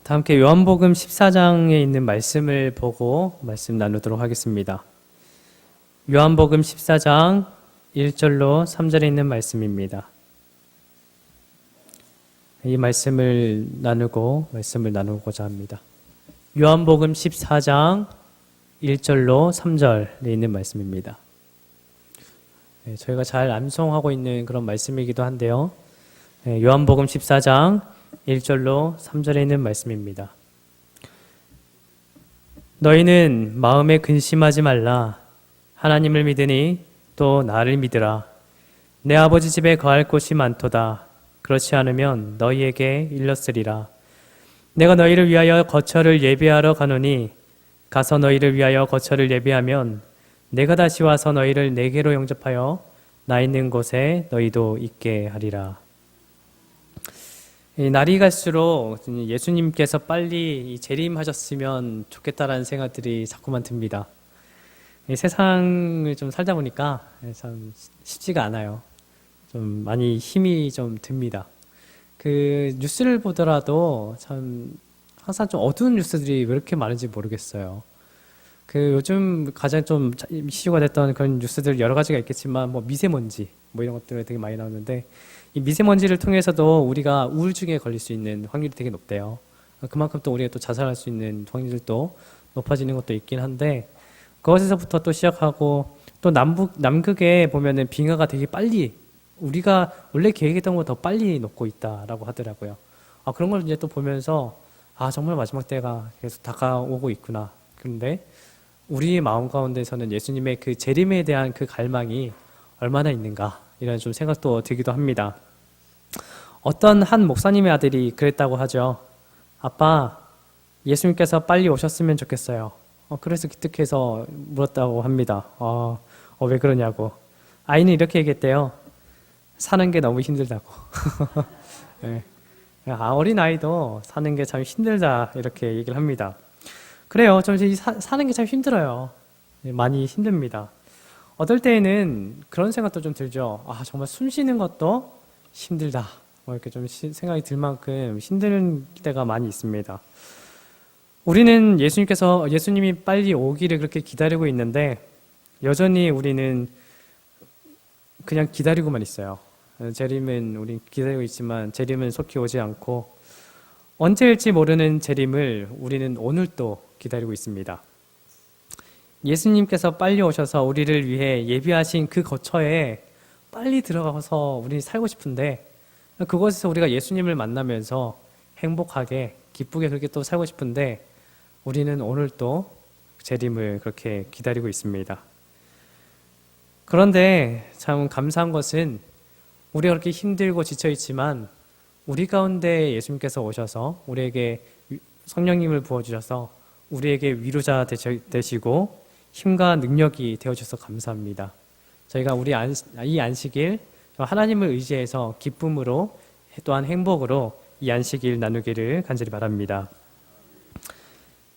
다 함께 요한복음 14장에 있는 말씀을 보고 말씀 나누도록 하겠습니다. 요한복음 14장 1절로 3절에 있는 말씀입니다. 이 말씀을 나누고자 합니다. 요한복음 14장 1절로 3절에 있는 말씀입니다. 저희가 잘 암송하고 있는 그런 말씀이기도 한데요. 요한복음 14장 1절로 3절에 있는 말씀입니다. 너희는 마음에 근심하지 말라. 하나님을 믿으니 또 나를 믿으라. 내 아버지 집에 거할 곳이 많도다. 그렇지 않으면 너희에게 일렀으리라. 내가 너희를 위하여 거처를 예비하러 가노니 가서 너희를 위하여 거처를 예비하면 내가 다시 와서 너희를 내게로 영접하여 나 있는 곳에 너희도 있게 하리라. 날이 갈수록 예수님께서 빨리 재림하셨으면 좋겠다라는 생각들이 자꾸만 듭니다. 세상을 좀 살다 보니까 참 쉽지가 않아요. 좀 많이 힘이 좀 듭니다. 그 뉴스를 보더라도 참 항상 좀 어두운 뉴스들이 왜 이렇게 많은지 모르겠어요. 그 요즘 가장 좀 이슈가 됐던 그런 뉴스들 여러 가지가 있겠지만 뭐 미세먼지 뭐 이런 것들 되게 많이 나오는데 이 미세먼지를 통해서도 우리가 우울증에 걸릴 수 있는 확률이 되게 높대요. 그만큼 또 우리가 또 자살할 수 있는 확률도 높아지는 것도 있긴 한데 그것에서부터 또 시작하고 또 남극에 보면은 빙하가 되게 빨리 우리가 원래 계획했던 것보다 더 빨리 녹고 있다라고 하더라고요. 그런 걸 이제 또 보면서 정말 마지막 때가 계속 다가오고 있구나. 그런데 우리의 마음 가운데서는 예수님의 그 재림에 대한 그 갈망이 얼마나 있는가 이런 좀 생각도 들기도 합니다. 어떤 한 목사님의 아들이 그랬다고 하죠. 아빠, 예수님께서 빨리 오셨으면 좋겠어요. 그래서 기특해서 물었다고 합니다. 왜 그러냐고. 아이는 이렇게 얘기했대요. 사는 게 너무 힘들다고. 네. 어린 아이도 사는 게 참 힘들다 이렇게 얘기를 합니다. 그래요. 좀 사는 게 참 힘들어요. 많이 힘듭니다. 어떨 때에는 그런 생각도 좀 들죠. 정말 숨 쉬는 것도 힘들다. 뭐 이렇게 좀 생각이 들 만큼 힘든 때가 많이 있습니다. 우리는 예수님이 빨리 오기를 그렇게 기다리고 있는데 여전히 우리는 그냥 기다리고만 있어요. 재림은 우리 기다리고 있지만 재림은 속히 오지 않고 언제일지 모르는 재림을 우리는 오늘 또 기다리고 있습니다. 예수님께서 빨리 오셔서 우리를 위해 예비하신 그 거처에 빨리 들어가서 우리 살고 싶은데 그곳에서 우리가 예수님을 만나면서 행복하게 기쁘게 그렇게 또 살고 싶은데 우리는 오늘 또 재림을 그렇게 기다리고 있습니다. 그런데 참 감사한 것은 우리가 그렇게 힘들고 지쳐있지만 우리 가운데 예수님께서 오셔서 우리에게 성령님을 부어주셔서 우리에게 위로자 되시고 힘과 능력이 되어주셔서 감사합니다. 저희가 이 안식일 하나님을 의지해서 기쁨으로 또한 행복으로 이 안식일 나누기를 간절히 바랍니다.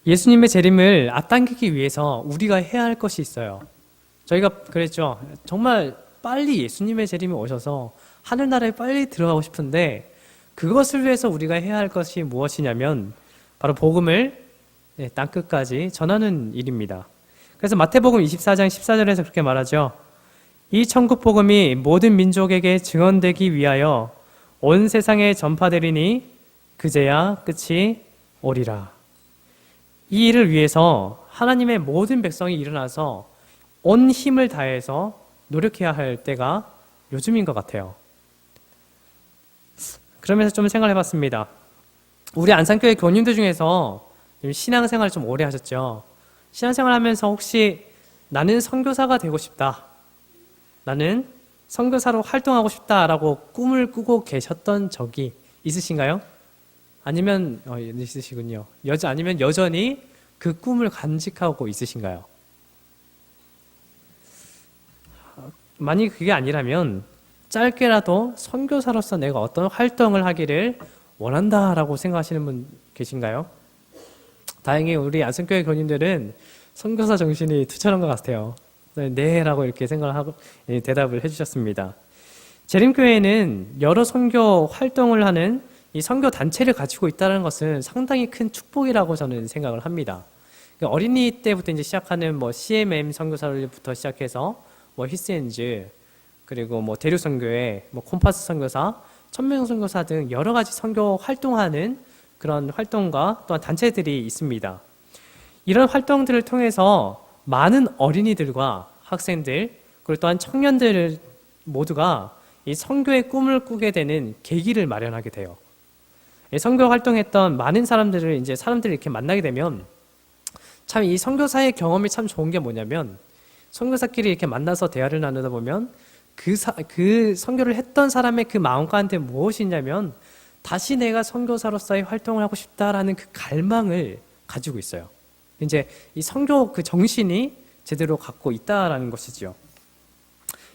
예수님의 재림을 앞당기기 위해서 우리가 해야 할 것이 있어요. 저희가 그랬죠. 정말 빨리 예수님의 재림이 오셔서 하늘나라에 빨리 들어가고 싶은데 그것을 위해서 우리가 해야 할 것이 무엇이냐면 바로 복음을 땅끝까지 전하는 일입니다. 그래서 마태복음 24장 14절에서 그렇게 말하죠. 이 천국 복음이 모든 민족에게 증언되기 위하여 온 세상에 전파되리니 그제야 끝이 오리라. 이 일을 위해서 하나님의 모든 백성이 일어나서 온 힘을 다해서 노력해야 할 때가 요즘인 것 같아요. 그러면서 좀 생각해 봤습니다. 우리 안산교회 교님들 중에서 신앙생활 좀 오래 하셨죠. 신앙생활 하면서 혹시 나는 선교사가 되고 싶다. 나는 선교사로 활동하고 싶다라고 꿈을 꾸고 계셨던 적이 있으신가요? 아니면 있으시군요. 아니면 여전히 그 꿈을 간직하고 있으신가요? 만약 그게 아니라면 짧게라도 선교사로서 내가 어떤 활동을 하기를 원한다라고 생각하시는 분 계신가요? 다행히 우리 안산교회 교님들은 선교사 정신이 투철한 것 같아요. 네라고 이렇게 생각을 하고 대답을 해주셨습니다. 재림교회는 여러 선교 활동을 하는 이 선교 단체를 가지고 있다는 것은 상당히 큰 축복이라고 저는 생각을 합니다. 그러니까 어린이 때부터 이제 시작하는 뭐 CMM 선교사부터 시작해서 뭐 히스엔즈 그리고 뭐 대륙 선교회, 뭐 콤파스 선교사, 천명 선교사 등 여러 가지 선교 활동하는 그런 활동과 또한 단체들이 있습니다. 이런 활동들을 통해서 많은 어린이들과 학생들 그리고 또한 청년들 모두가 이 선교의 꿈을 꾸게 되는 계기를 마련하게 돼요. 선교 활동했던 많은 사람들을 이제 사람들을 이렇게 만나게 되면 참 이 선교사의 경험이 참 좋은 게 뭐냐면 선교사끼리 이렇게 만나서 대화를 나누다 보면 그 선교를 했던 사람의 그 마음 가운데 무엇이 있냐면 다시 내가 선교사로서의 활동을 하고 싶다라는 그 갈망을 가지고 있어요. 이제 이 선교 그 정신이 제대로 갖고 있다라는 것이지요.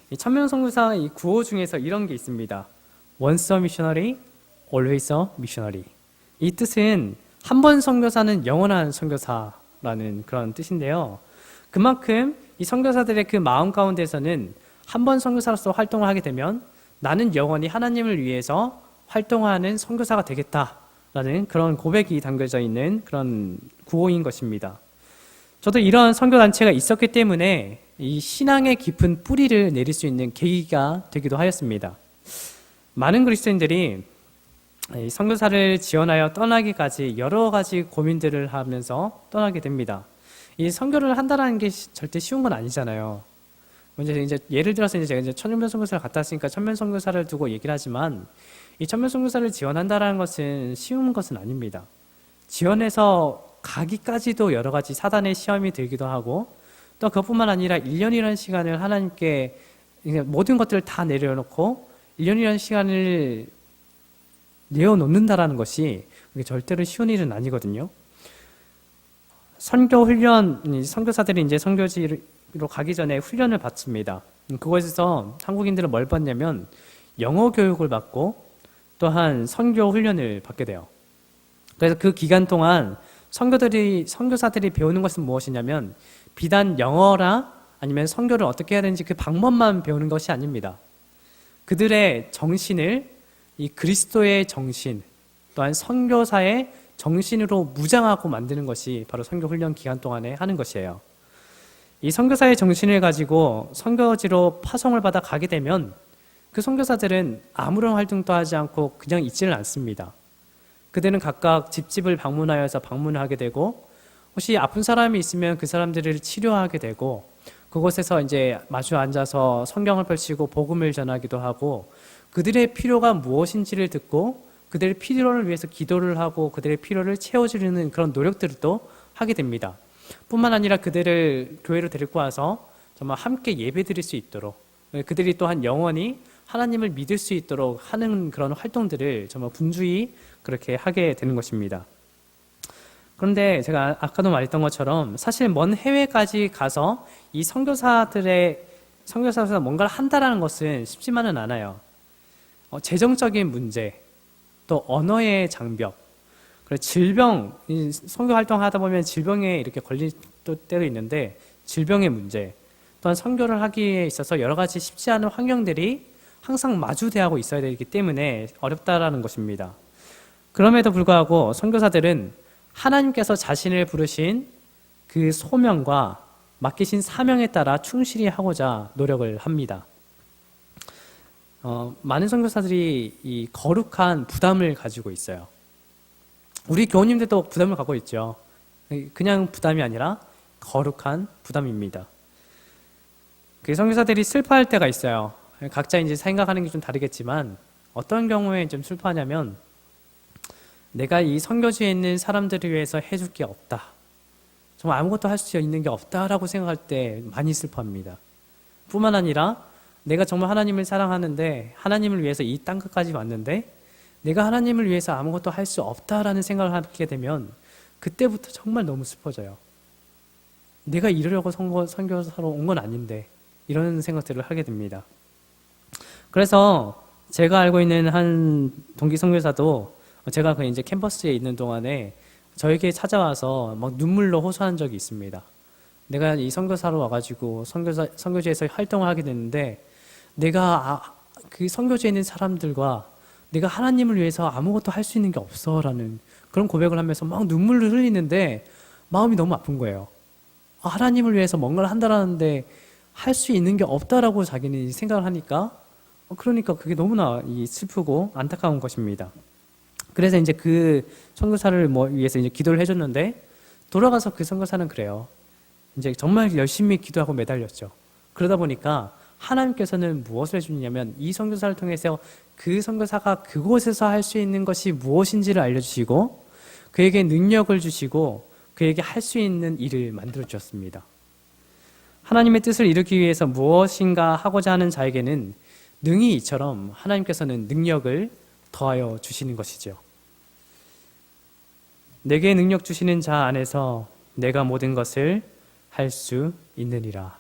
이 천명 선교사 이 구호 중에서 이런 게 있습니다. Once a missionary, always a missionary. 이 뜻은 한 번 선교사는 영원한 선교사라는 그런 뜻인데요. 그만큼 이 선교사들의 그 마음 가운데서는 한 번 선교사로서 활동을 하게 되면 나는 영원히 하나님을 위해서 활동하는 선교사가 되겠다라는 그런 고백이 담겨져 있는 그런 구호인 것입니다. 저도 이런 선교단체가 있었기 때문에 이 신앙의 깊은 뿌리를 내릴 수 있는 계기가 되기도 하였습니다. 많은 그리스도인들이 이 선교사를 지원하여 떠나기까지 여러 가지 고민들을 하면서 떠나게 됩니다. 이 선교를 한다는 게 절대 쉬운 건 아니잖아요. 이제 예를 들어서 제가 이제 천면 선교사를 갔다 왔으니까 천면 선교사를 두고 얘기를 하지만 이 천면 선교사를 지원한다는 것은 쉬운 것은 아닙니다. 지원해서 가기까지도 여러 가지 사단의 시험이 들기도 하고 또 그것뿐만 아니라 1년이라는 시간을 하나님께 모든 것들을 다 내려놓고 1년이라는 시간을 내어놓는다라는 것이 절대로 쉬운 일은 아니거든요. 선교 훈련, 선교사들이 이제 선교지로 가기 전에 훈련을 받습니다. 그곳에서 한국인들은 뭘 받냐면 영어 교육을 받고 또한 선교 훈련을 받게 돼요. 그래서 그 기간 동안 선교사들이 배우는 것은 무엇이냐면 비단 영어라 아니면 선교를 어떻게 해야 되는지 그 방법만 배우는 것이 아닙니다. 그들의 정신을 이 그리스도의 정신 또한 선교사의 정신으로 무장하고 만드는 것이 바로 선교 훈련 기간 동안에 하는 것이에요. 이 선교사의 정신을 가지고 선교지로 파송을 받아 가게 되면 그 선교사들은 아무런 활동도 하지 않고 그냥 있지는 않습니다. 그들은 각각 집집을 방문하여서 방문을 하게 되고 혹시 아픈 사람이 있으면 그 사람들을 치료하게 되고 그곳에서 이제 마주 앉아서 성경을 펼치고 복음을 전하기도 하고 그들의 필요가 무엇인지를 듣고 그들의 필요를 위해서 기도를 하고 그들의 필요를 채워주려는 그런 노력들도 하게 됩니다. 뿐만 아니라 그들을 교회로 데리고 와서 정말 함께 예배드릴 수 있도록 그들이 또한 영원히 하나님을 믿을 수 있도록 하는 그런 활동들을 정말 분주히 그렇게 하게 되는 것입니다. 그런데 제가 아까도 말했던 것처럼 사실 먼 해외까지 가서 이 선교사에서 뭔가를 한다라는 것은 쉽지만은 않아요. 재정적인 문제, 또 언어의 장벽, 그리고 질병, 선교 활동하다 보면 질병에 이렇게 걸릴 때도 있는데 질병의 문제, 또한 선교를 하기에 있어서 여러 가지 쉽지 않은 환경들이 항상 마주대하고 있어야 되기 때문에 어렵다라는 것입니다. 그럼에도 불구하고 선교사들은 하나님께서 자신을 부르신 그 소명과 맡기신 사명에 따라 충실히 하고자 노력을 합니다. 많은 선교사들이 이 거룩한 부담을 가지고 있어요. 우리 교우님들도 부담을 갖고 있죠. 그냥 부담이 아니라 거룩한 부담입니다. 그 선교사들이 슬퍼할 때가 있어요. 각자 이제 생각하는 게 좀 다르겠지만 어떤 경우에 좀 슬퍼하냐면 내가 이 선교지에 있는 사람들을 위해서 해줄 게 없다. 정말 아무것도 할 수 있는 게 없다라고 생각할 때 많이 슬퍼합니다. 뿐만 아니라 내가 정말 하나님을 사랑하는데 하나님을 위해서 이 땅끝까지 왔는데 내가 하나님을 위해서 아무것도 할 수 없다라는 생각을 하게 되면 그때부터 정말 너무 슬퍼져요. 내가 이러려고 선교사로 온 건 아닌데 이런 생각들을 하게 됩니다. 그래서 제가 알고 있는 한 동기 선교사도 제가 그 이제 캠퍼스에 있는 동안에 저에게 찾아와서 막 눈물로 호소한 적이 있습니다. 내가 이 선교사로 와가지고 선교지에서 활동을 하게 됐는데 내가 그 선교지에 있는 사람들과 내가 하나님을 위해서 아무것도 할 수 있는 게 없어라는 그런 고백을 하면서 막 눈물을 흘리는데 마음이 너무 아픈 거예요. 하나님을 위해서 뭔가를 한다라는데 할 수 있는 게 없다라고 자기는 생각을 하니까 그러니까 그게 너무나 슬프고 안타까운 것입니다. 그래서 이제 그 선교사를 위해서 이제 기도를 해줬는데 돌아가서 그 선교사는 그래요. 이제 정말 열심히 기도하고 매달렸죠. 그러다 보니까 하나님께서는 무엇을 해주냐면 이 선교사를 통해서 그 선교사가 그곳에서 할 수 있는 것이 무엇인지를 알려주시고 그에게 능력을 주시고 그에게 할 수 있는 일을 만들어 주셨습니다. 하나님의 뜻을 이루기 위해서 무엇인가 하고자 하는 자에게는 능히 이처럼 하나님께서는 능력을 더하여 주시는 것이죠. 내게 능력 주시는 자 안에서 내가 모든 것을 할 수 있느니라.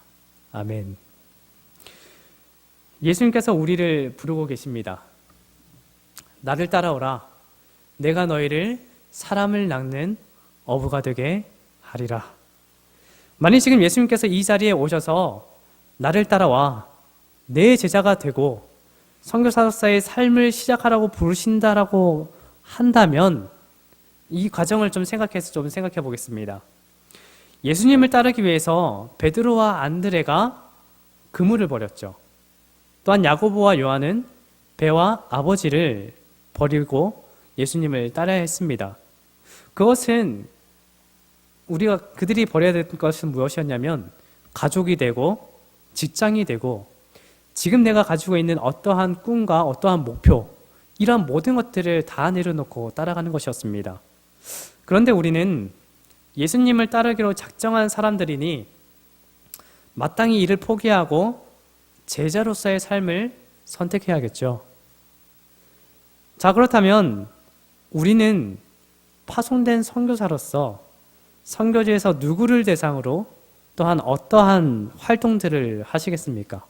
아멘. 예수님께서 우리를 부르고 계십니다. 나를 따라오라. 내가 너희를 사람을 낚는 어부가 되게 하리라. 만약 지금 예수님께서 이 자리에 오셔서 나를 따라와 내 제자가 되고 선교사로서의 삶을 시작하라고 부르신다라고 한다면 이 과정을 좀 생각해 보겠습니다. 예수님을 따르기 위해서 베드로와 안드레가 그물을 버렸죠. 또한 야고보와 요한은 배와 아버지를 버리고 예수님을 따라야 했습니다. 그것은 그들이 버려야 될 것은 무엇이었냐면 가족이 되고 직장이 되고 지금 내가 가지고 있는 어떠한 꿈과 어떠한 목표 이러한 모든 것들을 다 내려놓고 따라가는 것이었습니다. 그런데 우리는 예수님을 따르기로 작정한 사람들이니 마땅히 이를 포기하고 제자로서의 삶을 선택해야겠죠. 자, 그렇다면 우리는 파송된 선교사로서 선교지에서 누구를 대상으로 또한 어떠한 활동들을 하시겠습니까?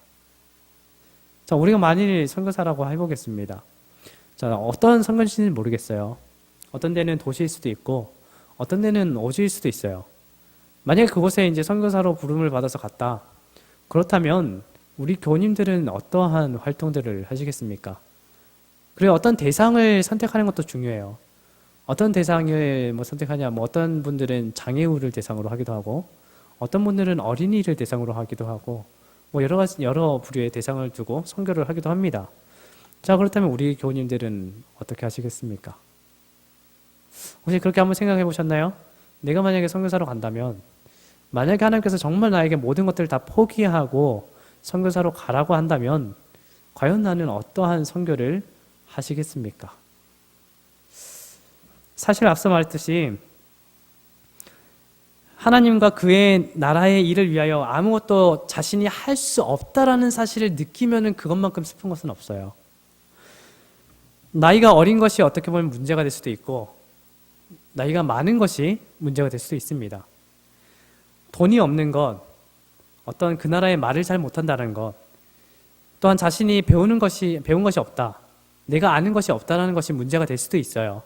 자, 우리가 만일 선교사라고 해보겠습니다. 자, 어떤 선교지인지는 모르겠어요. 어떤 데는 도시일 수도 있고 어떤 데는 오지일 수도 있어요. 만약에 그곳에 이제 선교사로 부름을 받아서 갔다. 그렇다면 우리 교우님들은 어떠한 활동들을 하시겠습니까? 그리고 어떤 대상을 선택하는 것도 중요해요. 어떤 대상을 선택하냐, 어떤 분들은 장애우를 대상으로 하기도 하고, 어떤 분들은 어린이를 대상으로 하기도 하고, 여러 부류의 대상을 두고 선교를 하기도 합니다. 자, 그렇다면 우리 교우님들은 어떻게 하시겠습니까? 혹시 그렇게 한번 생각해 보셨나요? 내가 만약에 선교사로 간다면, 만약에 하나님께서 정말 나에게 모든 것들을 다 포기하고 선교사로 가라고 한다면, 과연 나는 어떠한 선교를 하시겠습니까? 사실 앞서 말했듯이 하나님과 그의 나라의 일을 위하여 아무것도 자신이 할 수 없다라는 사실을 느끼면은 그것만큼 슬픈 것은 없어요. 나이가 어린 것이 어떻게 보면 문제가 될 수도 있고 나이가 많은 것이 문제가 될 수도 있습니다. 돈이 없는 것, 어떤 그 나라의 말을 잘 못한다는 것, 또한 자신이 배운 것이 없다, 내가 아는 것이 없다라는 것이 문제가 될 수도 있어요.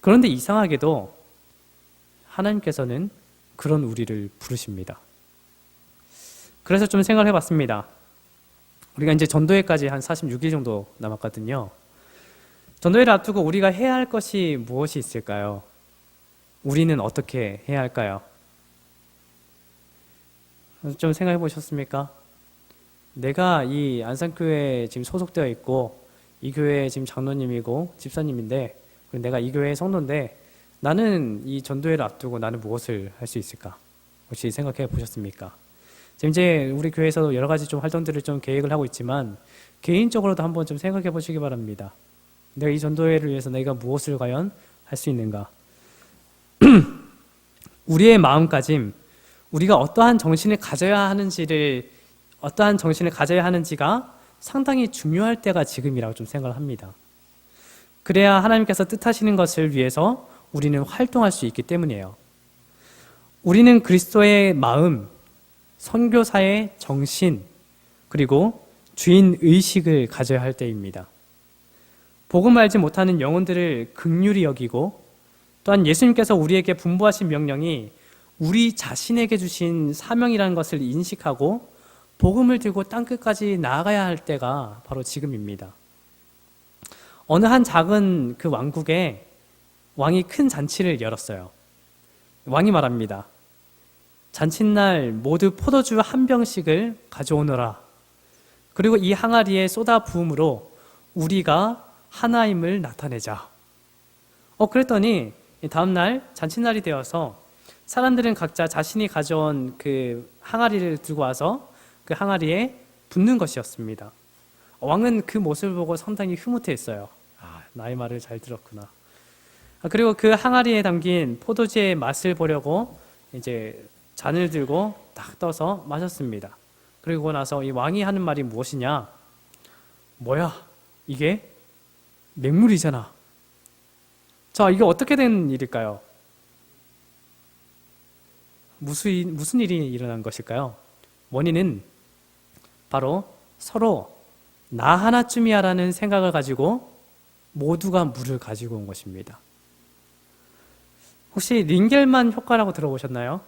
그런데 이상하게도 하나님께서는 그런 우리를 부르십니다. 그래서 좀 생각을 해봤습니다. 우리가 이제 전도회까지 한 46일 정도 남았거든요. 전도회를 앞두고 우리가 해야 할 것이 무엇이 있을까요? 우리는 어떻게 해야 할까요? 좀 생각해 보셨습니까? 내가 이 안산교회에 지금 소속되어 있고 이 교회에 지금 장로님이고 집사님인데 그리고 내가 이 교회의 성도인데 나는 이 전도회를 앞두고 나는 무엇을 할 수 있을까? 혹시 생각해 보셨습니까? 지금 이제 우리 교회에서도 여러 가지 좀 활동들을 좀 계획을 하고 있지만 개인적으로도 한번 좀 생각해 보시기 바랍니다. 내가 이 전도회를 위해서 내가 무엇을 과연 할 수 있는가? 우리의 마음가짐, 우리가 어떠한 정신을 가져야 하는지가 상당히 중요할 때가 지금이라고 좀 생각을 합니다. 그래야 하나님께서 뜻하시는 것을 위해서 우리는 활동할 수 있기 때문이에요. 우리는 그리스도의 마음, 선교사의 정신, 그리고 주인 의식을 가져야 할 때입니다. 복음 알지 못하는 영혼들을 긍휼히 여기고 또한 예수님께서 우리에게 분부하신 명령이 우리 자신에게 주신 사명이라는 것을 인식하고 복음을 들고 땅끝까지 나아가야 할 때가 바로 지금입니다. 어느 한 작은 그 왕국에 왕이 큰 잔치를 열었어요. 왕이 말합니다. 잔칫날 모두 포도주 한 병씩을 가져오너라. 그리고 이 항아리에 쏟아 부음으로 우리가 하나임을 나타내자. 그랬더니 다음날 잔칫날이 되어서 사람들은 각자 자신이 가져온 그 항아리를 들고 와서 그 항아리에 붓는 것이었습니다. 왕은 그 모습을 보고 상당히 흐뭇해했어요. 나의 말을 잘 들었구나. 그리고 그 항아리에 담긴 포도주의 맛을 보려고 이제 잔을 들고 딱 떠서 마셨습니다. 그리고 나서 이 왕이 하는 말이 무엇이냐? 뭐야? 이게 맹물이잖아. 자, 이게 어떻게 된 일일까요? 무슨 일이 일어난 것일까요? 원인은 바로 서로 나 하나쯤이야라는 생각을 가지고 모두가 물을 가지고 온 것입니다. 혹시 링겔만 효과라고 들어보셨나요?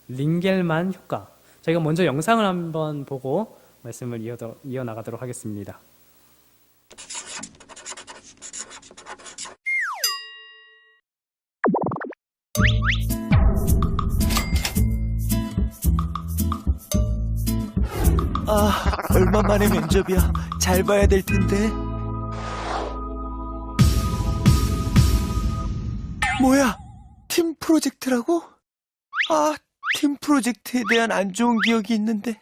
링겔만 효과. 저희가 먼저 영상을 한번 보고 말씀을 이어나가도록 하겠습니다. 얼마 만에 면접이야. 잘 봐야 될 텐데. 뭐야? 팀 프로젝트라고? 팀 프로젝트에 대한 안 좋은 기억이 있는데.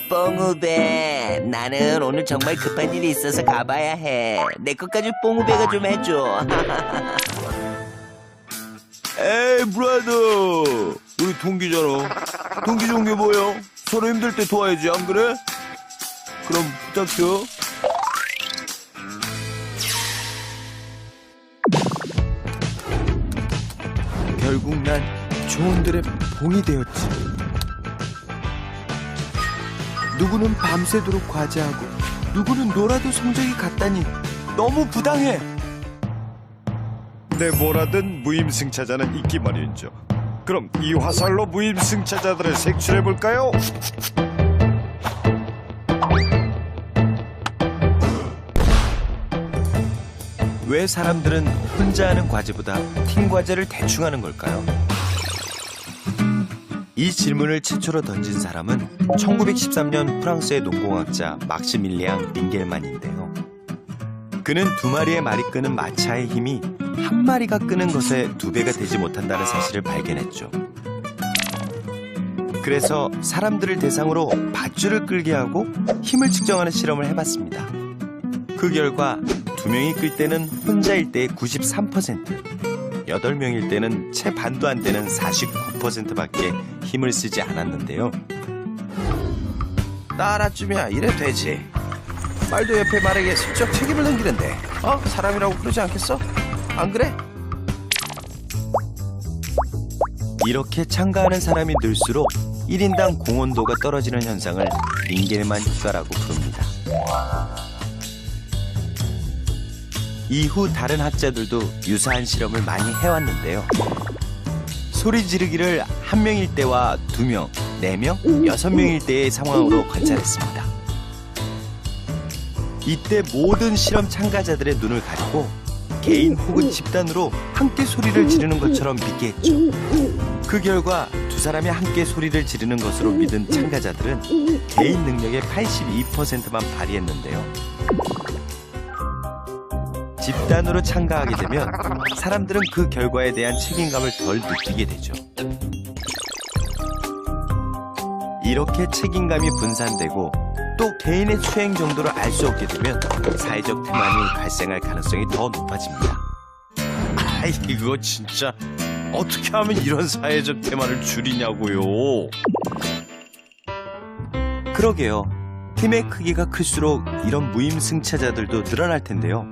뽕우배, 나는 오늘 정말 급한 일이 있어서 가봐야 해. 내 것까지 뽕우배가 좀 해줘. 에이, 브라더. 우리 동기잖아. 동기 좋은 게 뭐야? 서로 힘들 때 도와야지, 안 그래? 그럼 부탁해. 결국 난 조언들의 봉이 되었지. 누구는 밤새도록 과제하고 누구는 놀아도 성적이 같다니 너무 부당해. 내 뭐라든 무임승차자는 있기 마련이죠. 그럼 이 화살로 무임승차자들을 색출해볼까요? 왜 사람들은 혼자 하는 과제보다 팀 과제를 대충 하는 걸까요? 이 질문을 최초로 던진 사람은 1913년 프랑스의 농공학자 막시밀리앙 링겔만인데요. 그는 두 마리의 말이 끄는 마차의 힘이 한 마리가 끄는 것에 2배가 되지 못한다는 사실을 발견했죠. 그래서 사람들을 대상으로 밧줄을 끌게 하고 힘을 측정하는 실험을 해봤습니다. 그 결과 2명이 끌 때는 혼자일 때의 93%, 8명일 때는 채 반도 안 되는 49%밖에 힘을 쓰지 않았는데요. 나 하나쯤이야 이래 되지. 말도 옆에 말에게 슬쩍 책임을 넘기는데 사람이라고 그러지 않겠어? 안 그래? 이렇게 참가하는 사람이 늘수록 1인당 공헌도가 떨어지는 현상을 링겔만 효과라고 부릅니다. 이후 다른 학자들도 유사한 실험을 많이 해왔는데요. 소리 지르기를 1명일 때와 2명, 4명, 6명일 때의 상황으로 관찰했습니다. 이때 모든 실험 참가자들의 눈을 가리고 개인 혹은 집단으로 함께 소리를 지르는 것처럼 믿게 했죠. 그 결과 두 사람이 함께 소리를 지르는 것으로 믿은 참가자들은 개인 능력의 82%만 발휘했는데요. 집단으로 참가하게 되면 사람들은 그 결과에 대한 책임감을 덜 느끼게 되죠. 이렇게 책임감이 분산되고 또 개인의 수행 정도를 알 수 없게 되면 사회적 태만이 발생할 가능성이 더 높아집니다. 이거 진짜 어떻게 하면 이런 사회적 테마를 줄이냐고요. 그러게요. 팀의 크기가 클수록 이런 무임승차자들도 늘어날 텐데요.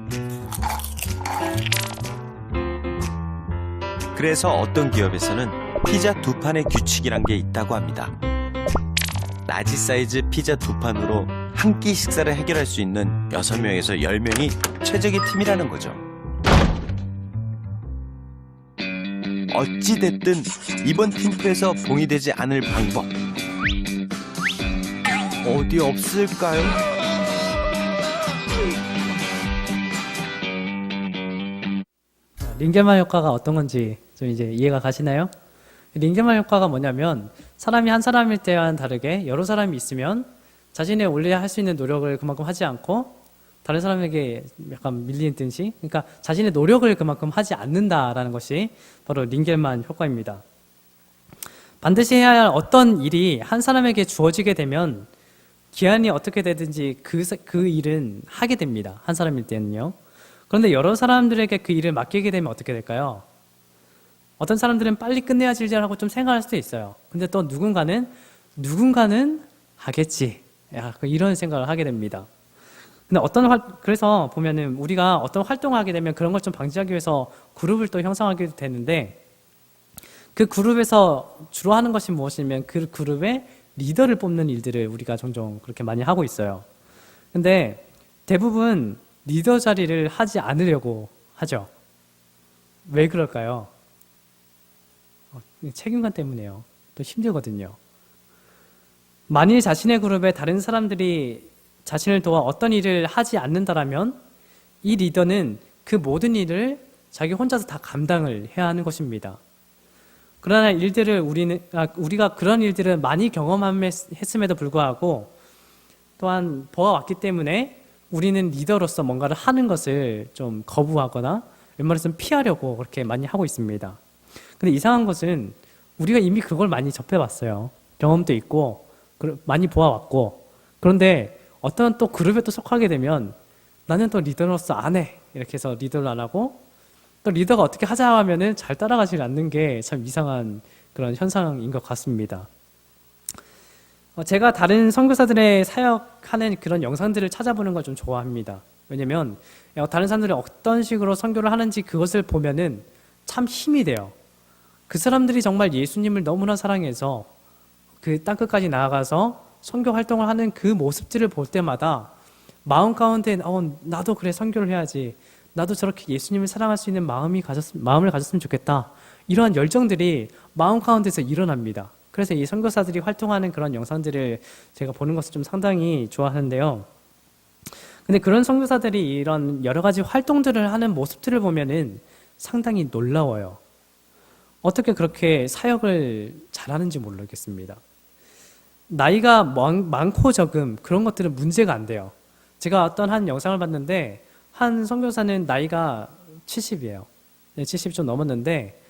그래서 어떤 기업에서는 피자 2판의 규칙이란 게 있다고 합니다. 라지 사이즈 피자 2판으로 한 끼 식사를 해결할 수 있는 6명에서 10명이 최적의 팀이라는 거죠. 어찌됐든 이번 팀플에서 봉이되지 않을 방법 어디 없을까요? 링겔만 효과가 어떤 건지 좀 이제 이해가 가시나요? 링겔만 효과가 뭐냐면 사람이 한 사람일 때와는 다르게 여러 사람이 있으면 자신의 원래 할 수 있는 노력을 그만큼 하지 않고 다른 사람에게 약간 밀리는 듯이, 그러니까 자신의 노력을 그만큼 하지 않는다라는 것이 바로 링겔만 효과입니다. 반드시 해야 할 어떤 일이 한 사람에게 주어지게 되면 기한이 어떻게 되든지 그 일은 하게 됩니다. 한 사람일 때는요. 그런데 여러 사람들에게 그 일을 맡기게 되면 어떻게 될까요? 어떤 사람들은 빨리 끝내야지라고 좀 생각할 수도 있어요. 근데 또 누군가는 하겠지. 이런 생각을 하게 됩니다. 근데 그래서 보면은 우리가 어떤 활동을 하게 되면 그런 걸 좀 방지하기 위해서 그룹을 또 형성하게 되는데, 그 그룹에서 주로 하는 것이 무엇이냐면 그 그룹의 리더를 뽑는 일들을 우리가 종종 그렇게 많이 하고 있어요. 근데 대부분 리더 자리를 하지 않으려고 하죠. 왜 그럴까요? 책임감 때문에요. 또 힘들거든요. 만일 자신의 그룹에 다른 사람들이 자신을 도와 어떤 일을 하지 않는다라면 이 리더는 그 모든 일을 자기 혼자서 다 감당을 해야 하는 것입니다. 그러나 우리가 그런 일들을 많이 경험했음에도 불구하고 또한 보아왔기 때문에 우리는 리더로서 뭔가를 하는 것을 좀 거부하거나 웬만해서는 피하려고 그렇게 많이 하고 있습니다. 근데 이상한 것은 우리가 이미 그걸 많이 접해봤어요. 경험도 있고 많이 보아왔고, 그런데 어떤 또 그룹에 또 속하게 되면 나는 또 리더로서 안 해, 이렇게 해서 리더를 안 하고, 또 리더가 어떻게 하자 하면은 잘 따라가지 않는 게 참 이상한 그런 현상인 것 같습니다. 제가 다른 선교사들의 사역하는 그런 영상들을 찾아보는 걸 좀 좋아합니다. 왜냐면 다른 사람들이 어떤 식으로 선교를 하는지 그것을 보면은 참 힘이 돼요. 그 사람들이 정말 예수님을 너무나 사랑해서 그 땅끝까지 나아가서 선교 활동을 하는 그 모습들을 볼 때마다 마음 가운데 나도 그래 선교를 해야지, 나도 저렇게 예수님을 사랑할 수 있는 마음을 가졌으면 좋겠다, 이러한 열정들이 마음 가운데서 일어납니다. 그래서 이 선교사들이 활동하는 그런 영상들을 제가 보는 것을 좀 상당히 좋아하는데요. 근데 그런 선교사들이 이런 여러 가지 활동들을 하는 모습들을 보면은 상당히 놀라워요. 어떻게 그렇게 사역을 잘하는지 모르겠습니다. 나이가 많고 적음 그런 것들은 문제가 안 돼요. 제가 어떤 한 영상을 봤는데 한 선교사는 나이가 70이에요. 70이 좀 넘었는데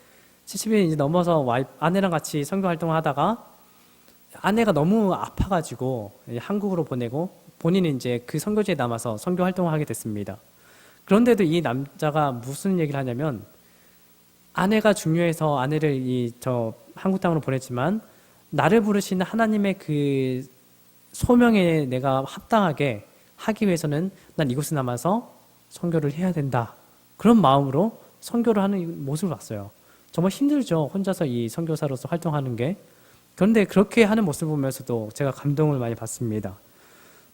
70이 이제 넘어서 아내랑 같이 선교 활동을 하다가 아내가 너무 아파가지고 한국으로 보내고 본인은 이제 그 선교지에 남아서 선교 활동을 하게 됐습니다. 그런데도 이 남자가 무슨 얘기를 하냐면, 아내가 중요해서 아내를 저 한국 땅으로 보냈지만 나를 부르시는 하나님의 그 소명에 내가 합당하게 하기 위해서는 난 이곳에 남아서 선교를 해야 된다, 그런 마음으로 선교를 하는 모습을 봤어요. 정말 힘들죠, 혼자서 이 선교사로서 활동하는 게. 그런데 그렇게 하는 모습을 보면서도 제가 감동을 많이 받습니다.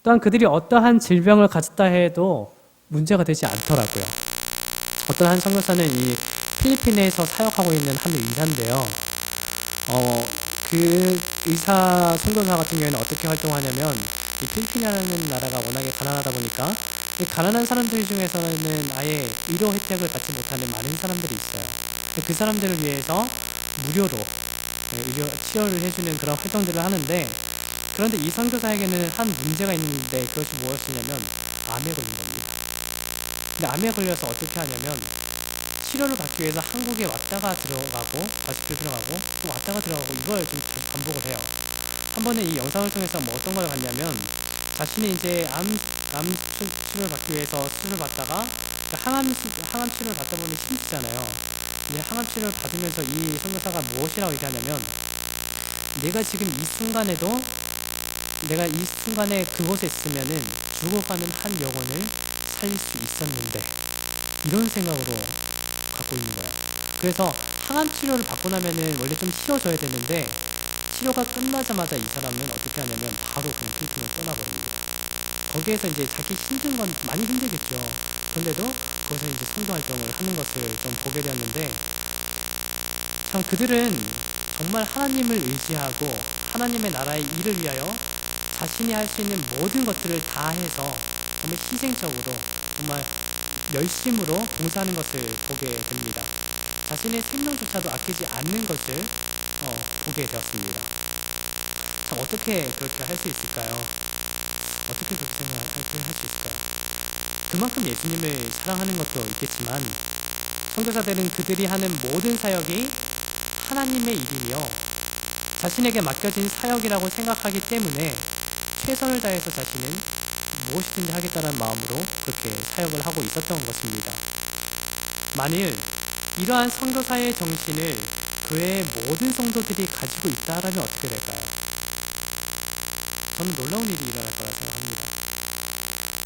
또한 그들이 어떠한 질병을 가졌다 해도 문제가 되지 않더라고요. 어떤 한 선교사는 이 필리핀에서 사역하고 있는 한 의사인데요. 그 의사 선교사 같은 경우에는 어떻게 활동하냐면, 이 필리핀이라는 나라가 워낙에 가난하다 보니까 이 가난한 사람들 중에서는 아예 의료 혜택을 받지 못하는 많은 사람들이 있어요. 그 사람들을 위해서 무료로 의료 치료를 해주는 그런 활동들을 하는데, 그런데 이 선교사에게는 한 문제가 있는데 그것이 무엇이냐면 암에 걸린 겁니다. 근데 암에 걸려서 어떻게 하냐면 치료를 받기 위해서 한국에 왔다가 들어가고 다시 들어가고 또 왔다가 들어가고 이걸 좀 반복을 해요. 한 번은 이 영상을 통해서 뭐 어떤 걸 봤냐면, 자신이 이제 암 치료를 받기 위해서 수술을 받다가 항암 치료를 받다 보면 힘들잖아요. 근데 항암 치료를 받으면서 이 선교사가 무엇이라고 얘기하냐면, 내가 지금 이 순간에도 내가 이 순간에 그곳에 있으면은 죽어가는 한 영혼을 살릴 수 있었는데, 이런 생각으로 갖고 있는 거예요. 그래서 항암 치료를 받고 나면은 원래 좀 쉬어져야 되는데, 치료가 끝나자마자 이 사람은 어떻게 하냐면 바로 그 필리핀을 떠나버립니다. 거기에서 이제 자기 힘든 건 많이 힘들겠죠. 그런데도 거기서 이제 선교 활동을 하는 것을 좀 보게 되었는데, 참 그들은 정말 하나님을 의지하고 하나님의 나라의 일을 위하여 자신이 할 수 있는 모든 것들을 다 해서 정말 희생적으로 정말 열심으로 봉사하는 것을 보게 됩니다. 자신의 생명조차도 아끼지 않는 것을 보게 되었습니다. 자, 어떻게 그렇게 할 수 있을까요? 어떻게 그렇게 할 수 있을까요? 그만큼 예수님을 사랑하는 것도 있겠지만 선교사들은 그들이 하는 모든 사역이 하나님의 일이며 자신에게 맡겨진 사역이라고 생각하기 때문에 최선을 다해서 자신은 무엇이든지 하겠다는 마음으로 그렇게 사역을 하고 있었던 것입니다. 만일 이러한 선교사의 정신을 교회의 모든 성도들이 가지고 있다라면 어떻게 될까요? 저는 놀라운 일이 일어날 거라 생각합니다.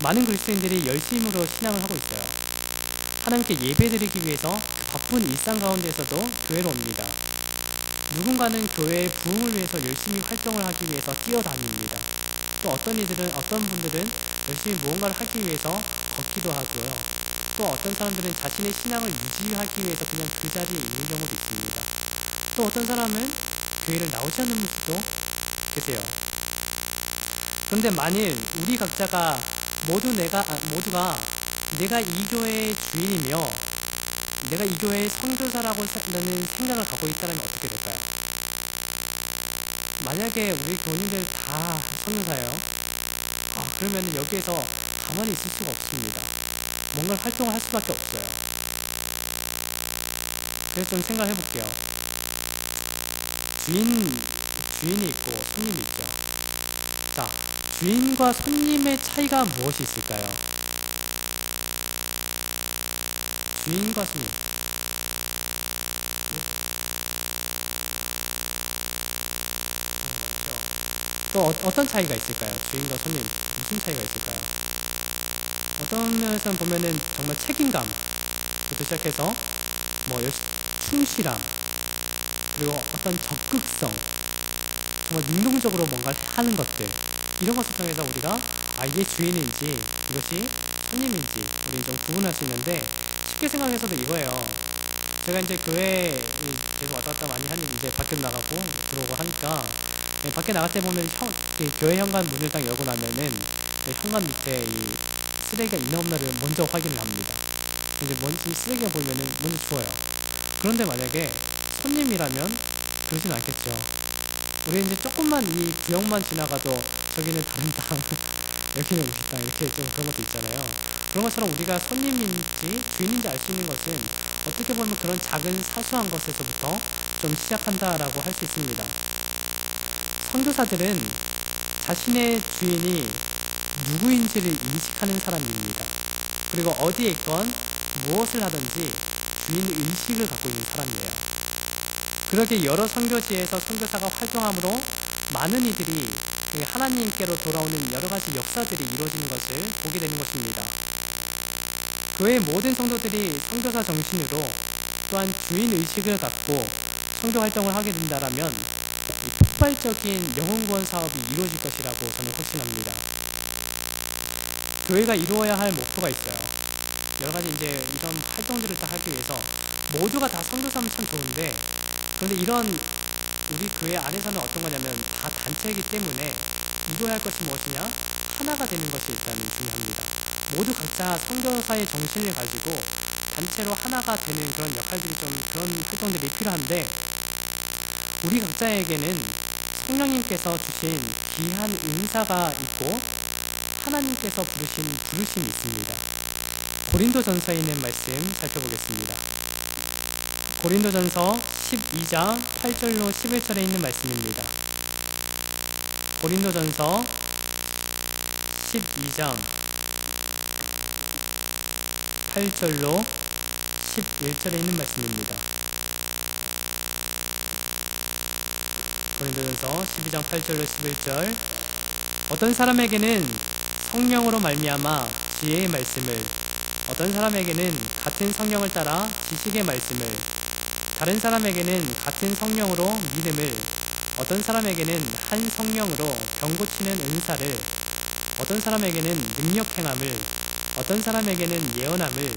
많은 그리스도인들이 열심으로 신앙을 하고 있어요. 하나님께 예배드리기 위해서 바쁜 일상 가운데서도 교회로 옵니다. 누군가는 교회의 부흥을 위해서 열심히 활동을 하기 위해서 뛰어다닙니다. 또 어떤 분들은 열심히 무언가를 하기 위해서 걷기도 하고요. 또 어떤 사람들은 자신의 신앙을 유지하기 위해서 그냥 그 자리에 있는 경우도 있습니다. 또 어떤 사람은 교회를 나오지 않는 분들도 계세요. 그런데 만일 우리 각자가 모두가 내가 이 교회의 주인이며 내가 이 교회의 선교사라고 하는 생각을 갖고 있다면 어떻게 될까요? 만약에 우리 교인들 다 선교사예요. 그러면 여기에서 가만히 있을 수가 없습니다. 뭔가 활동을 할 수밖에 없어요. 그래서 좀 생각을 해볼게요. 주인이 있고 손님이 있죠. 자, 주인과 손님의 차이가 무엇이 있을까요? 주인과 손님. 또 어떤 차이가 있을까요? 주인과 손님 무슨 차이가 있을까요? 어떤 면에서 보면은 정말 책임감부터 시작해서 충실함, 그리고 어떤 적극성, 정말 능동적으로 뭔가를 하는 것들, 이런 것을 통해서 우리가 이게 주인인지 이것이 손님인지 우리는 좀 구분할 수 있는데, 쉽게 생각해서도 이거예요. 제가 이제 교회에 계속 왔다 갔다 많이 하는, 이제 밖에도 나가고 들어오고 하니까, 밖에 나갈 때 보면 교회 현관 문을 딱 열고 나면은 현관 밑에 이 쓰레기가 있나 없나를 먼저 확인을 합니다. 근데 이 쓰레기가 보이면은 먼저 주워요. 그런데 만약에 손님이라면 그러진 않겠죠. 우리 이제 조금만 이 구역만 지나가도 저기는 다른 땅, 여기는 우리 땅, 이렇게 좀 그런 것도 있잖아요. 그런 것처럼 우리가 손님인지 주인인지 알 수 있는 것은 어떻게 보면 그런 작은 사소한 것에서부터 좀 시작한다라고 할 수 있습니다. 선교사들은 자신의 주인이 누구인지를 인식하는 사람입니다. 그리고 어디에 있건 무엇을 하든지 주인 의식을 갖고 있는 사람이에요. 그렇게 여러 선교지에서 선교사가 활동함으로 많은 이들이 하나님께로 돌아오는 여러 가지 역사들이 이루어지는 것을 보게 되는 것입니다. 교회의 모든 성도들이 선교사 정신으로 또한 주인 의식을 갖고 선교 활동을 하게 된다면 폭발적인 영혼 구원 사업이 이루어질 것이라고 저는 확신합니다. 교회가 이루어야 할 목표가 있어요. 여러 가지 이제 이런 활동들을 다 하기 위해서 모두가 다 선교사면 참 좋은데, 그런데 이런 우리 교회 안에서는 어떤 거냐면 다 단체이기 때문에 이루어야 할 것이 무엇이냐? 하나가 되는 것이 일단은 중요합니다. 모두 각자 선교사의 정신을 가지고 단체로 하나가 되는 그런 역할들이 그런 활동들이 필요한데, 우리 각자에게는 성령님께서 주신 귀한 은사가 있고 하나님께서 부르심이 있습니다. 고린도전서에 있는 말씀 살펴보겠습니다. 고린도전서 12장 8절로 11절에 있는 말씀입니다. 고린도전서 12장 8절로 11절에 있는 말씀입니다. 고린도전서 12장 8절로 11절. 어떤 사람에게는 성령으로 말미암아 지혜의 말씀을, 어떤 사람에게는 같은 성령을 따라 지식의 말씀을, 다른 사람에게는 같은 성령으로 믿음을, 어떤 사람에게는 한 성령으로 병고치는 은사를, 어떤 사람에게는 능력 행함을, 어떤 사람에게는 예언함을,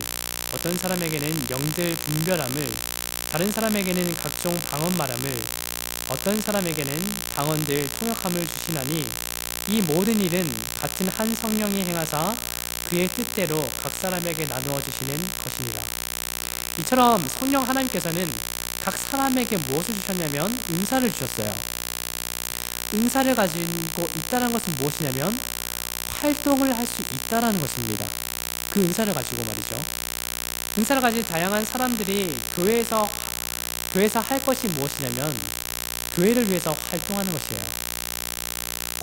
어떤 사람에게는 영들 분별함을, 다른 사람에게는 각종 방언 말함을, 어떤 사람에게는 방언들 통역함을 주시나니 이 모든 일은 같은 한 성령이 행하사 그의 뜻대로 각 사람에게 나누어 주시는 것입니다. 이처럼 성령 하나님께서는 각 사람에게 무엇을 주셨냐면 은사를 주셨어요. 은사를 가지고 있다는 것은 무엇이냐면 활동을 할 수 있다라는 것입니다. 그 은사를 가지고 말이죠. 은사를 가진 다양한 사람들이 교회에서 할 것이 무엇이냐면 교회를 위해서 활동하는 것이에요.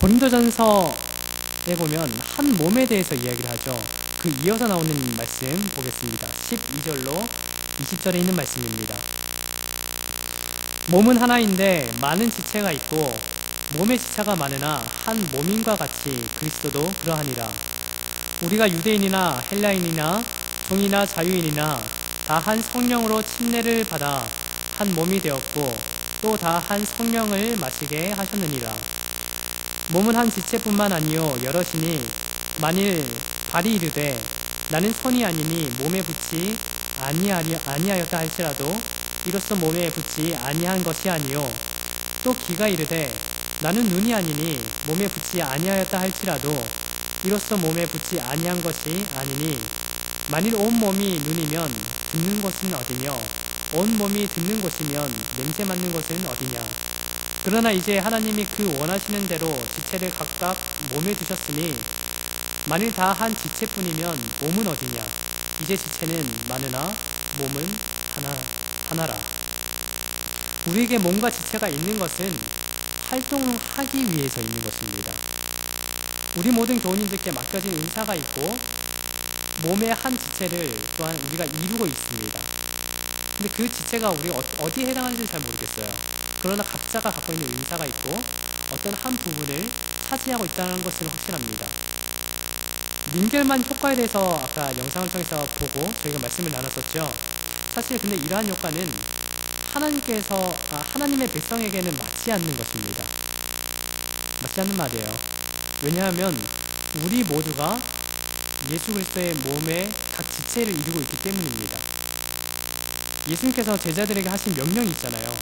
고린도전서에 보면 한 몸에 대해서 이야기를 하죠. 그 이어서 나오는 말씀 보겠습니다. 12절로 20절에 있는 말씀입니다. 몸은 하나인데 많은 지체가 있고 몸의 지체가 많으나 한 몸인과 같이 그리스도도 그러하니라. 우리가 유대인이나 헬라인이나 종이나 자유인이나 다 한 성령으로 침례를 받아 한 몸이 되었고 또 다 한 성령을 마시게 하셨느니라. 몸은 한 지체뿐만 아니요 여럿이니 만일 발이 이르되 나는 손이 아니니 몸에 붙지 아니하였다 할지라도 이로써 몸에 붙지 아니한 것이 아니요 또 귀가 이르되 나는 눈이 아니니 몸에 붙지 아니하였다 할지라도 이로써 몸에 붙지 아니한 것이 아니니 만일 온 몸이 눈이면 듣는 곳은 어디며 온 몸이 듣는 곳이면 냄새 맡는 곳은 어디냐. 그러나 이제 하나님이 그 원하시는 대로 지체를 각각 몸에 두셨으니 만일 다 한 지체뿐이면 몸은 어디냐. 이제 지체는 많으나 몸은 하나라. 우리에게 몸과 지체가 있는 것은 활동하기 위해서 있는 것입니다. 우리 모든 교우님들께 맡겨진 은사가 있고 몸의 한 지체를 또한 우리가 이루고 있습니다. 근데 그 지체가 우리 어디에 해당하는지는 잘 모르겠어요. 그러나 각자가 갖고 있는 은사가 있고 어떤 한 부분을 차지하고 있다는 것은 확실합니다. 민결만 효과에 대해서 아까 영상을 통해서 보고 저희가 말씀을 나눴었죠. 사실 근데 이러한 효과는 하나님의 백성에게는 맞지 않는 것입니다. 맞지 않는 말이에요. 왜냐하면 우리 모두가 예수 그리스도의 몸의 각 지체를 이루고 있기 때문입니다. 예수님께서 제자들에게 하신 명령이 있잖아요.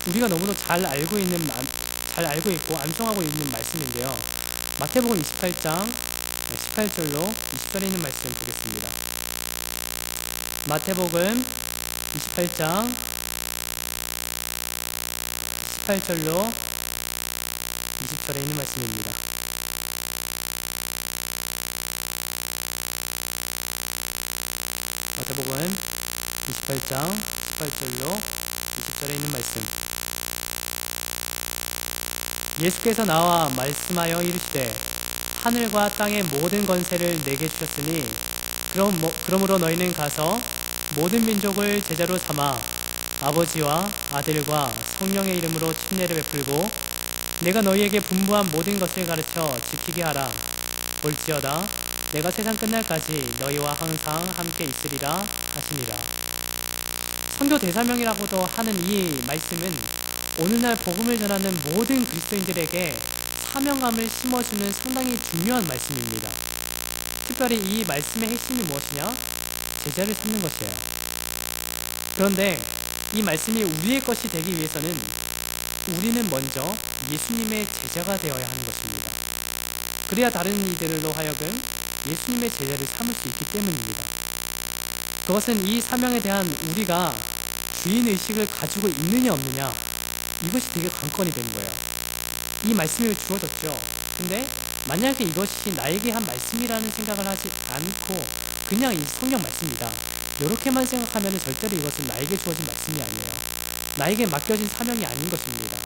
우리가 너무도 잘 알고 있고 암송하고 있는 말씀인데요. 마태복음 28장 18절로 20절에 있는 말씀 보겠습니다. 마태복음 28장 18절로 20절에 있는 말씀입니다. 마태복음 28장 18절로 20절에 있는 말씀. 예수께서 나와 말씀하여 이르시되 하늘과 땅의 모든 권세를 내게 주셨으니 그러므로 너희는 가서 모든 민족을 제자로 삼아 아버지와 아들과 성령의 이름으로 침례를 베풀고 내가 너희에게 분부한 모든 것을 가르쳐 지키게 하라. 볼지어다 내가 세상 끝날까지 너희와 항상 함께 있으리라 하시니라. 선교 대사명이라고도 하는 이 말씀은 오늘날 복음을 전하는 모든 그리스도인들에게 사명감을 심어주는 상당히 중요한 말씀입니다. 특별히 이 말씀의 핵심이 무엇이냐? 제자를 삼는 것이에요. 그런데 이 말씀이 우리의 것이 되기 위해서는 우리는 먼저 예수님의 제자가 되어야 하는 것입니다. 그래야 다른 이들로 하여금 예수님의 제자를 삼을 수 있기 때문입니다. 그것은 이 사명에 대한 우리가 주인의식을 가지고 있느냐 없느냐, 이것이 되게 관건이 되는 거예요. 이 말씀이 주어졌죠. 근데 만약에 이것이 나에게 한 말씀이라는 생각을 하지 않고 그냥 이 성경 말씀이다, 이렇게만 생각하면 절대로 이것은 나에게 주어진 말씀이 아니에요. 나에게 맡겨진 사명이 아닌 것입니다.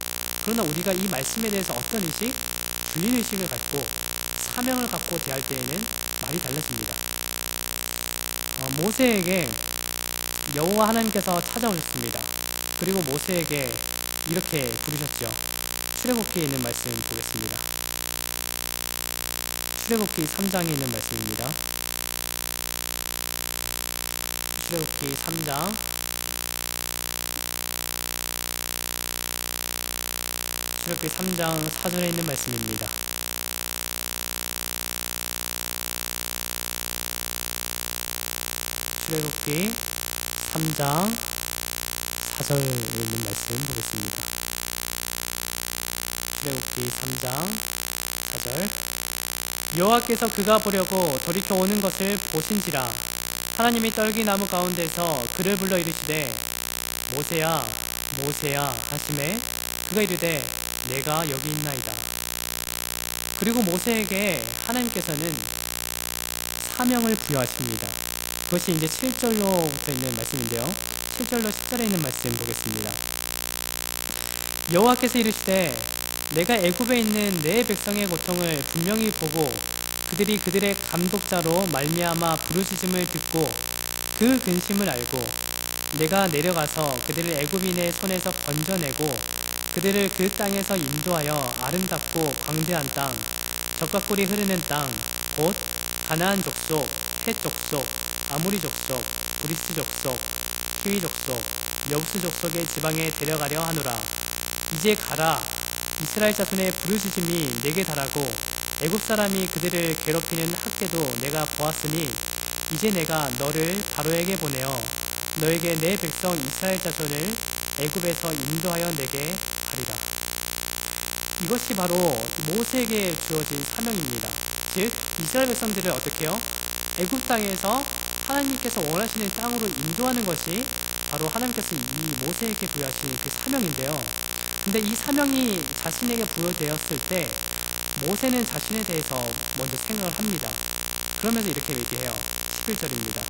그러나 우리가 이 말씀에 대해서 어떤 의식, 주인의식을 갖고 사명을 갖고 대할 때에는 말이 달라집니다. 모세에게 여호와 하나님께서 찾아오셨습니다. 그리고 모세에게 이렇게 부르셨죠. 출애굽기에 있는 말씀 보겠습니다. 출애굽기 3장에 있는 말씀입니다. 출애굽기 3장 4절에 있는 말씀입니다. 출애굽기 3장 4절에 있는 말씀 보겠습니다. 출애굽기 3장 4절 여호와께서 그가 보려고 돌이켜 오는 것을 보신지라. 하나님이 떨기나무 가운데서 그를 불러 이르시되 모세야 모세야 하시매 그가 이르되 내가 여기 있나이다. 그리고 모세에게 하나님께서는 사명을 부여하십니다. 그것이 이제 7절로부터 있는 말씀인데요. 7절로 10절에 있는 말씀 보겠습니다. 여호와께서 이르시되 내가 애굽에 있는 내 백성의 고통을 분명히 보고 그들이 그들의 감독자로 말미암아 부르짖음을 듣고 그 근심을 알고 내가 내려가서 그들을 애굽인의 손에서 건져내고 그들을 그 땅에서 인도하여 아름답고 광대한 땅, 젖과 꿀이 흐르는 땅, 곧 가나안 족속, 헷 족속, 아모리 족속, 브리스 족속, 히위 족속, 여부스 족속의 지방에 데려가려 하노라. 이제 가라. 이스라엘 자손의 부르짖음이 내게 달하고 애굽 사람이 그들을 괴롭히는 학대도 내가 보았으니 이제 내가 너를 바로에게 보내어 너에게 내 백성 이스라엘 자손을 애굽에서 인도하여 내게 하리라. 이것이 바로 모세에게 주어진 사명입니다. 즉 이스라엘 백성들을 어떻게 해요? 애굽 땅에서 하나님께서 원하시는 땅으로 인도하는 것이 바로 하나님께서 이 모세에게 부여하시는 그 사명인데요. 근데 이 사명이 자신에게 부여되었을 때 모세는 자신에 대해서 먼저 생각을 합니다. 그러면서 이렇게 얘기해요. 11절입니다.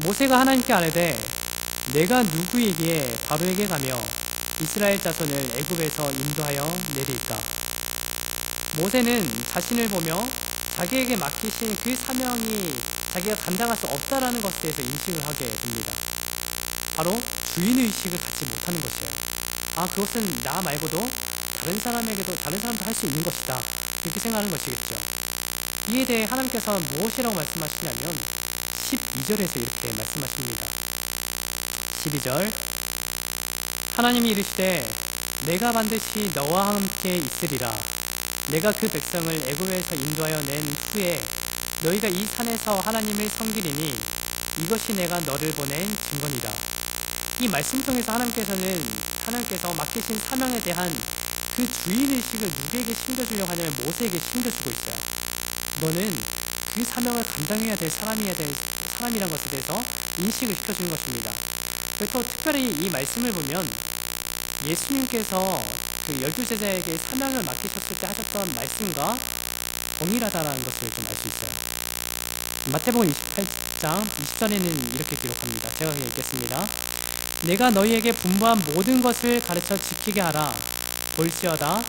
모세가 하나님께 아뢰되 내가 누구에게 바로에게 가며 이스라엘 자손을 애굽에서 인도하여 내릴까? 모세는 자신을 보며 자기에게 맡기신 그 사명이 자기가 감당할 수 없다라는 것에 대해서 인식을 하게 됩니다. 바로 주인의식을 갖지 못하는 것이에요. 아, 그것은 나 말고도 다른 사람도 할 수 있는 것이다. 이렇게 생각하는 것이겠죠. 이에 대해 하나님께서 무엇이라고 말씀하시냐면 12절에서 이렇게 말씀하십니다. 12절 하나님이 이르시되 내가 반드시 너와 함께 있으리라. 내가 그 백성을 애굽에서 인도하여 낸 후에 너희가 이 산에서 하나님을 섬기리니 이것이 내가 너를 보낸 증거니라. 이 말씀 통해서 하나님께서 맡기신 사명에 대한 그 주인의식을 누구에게 심겨주려고 하냐면 모세에게 심겨주고 있어요. 너는 그 사명을 감당해야 될 사람이란 것에 대해서 인식을 시켜주는 것입니다. 그리고 또 특별히 이 말씀을 보면 예수님께서 그 12제자에게 사명을 맡기셨을 때 하셨던 말씀과 동일하다는 것을 좀 알 수 있어요. 마태복음 28장 20절에는 이렇게 기록합니다. 제가 그냥 읽겠습니다. 내가 너희에게 분부한 모든 것을 가르쳐 지키게 하라. 볼지어다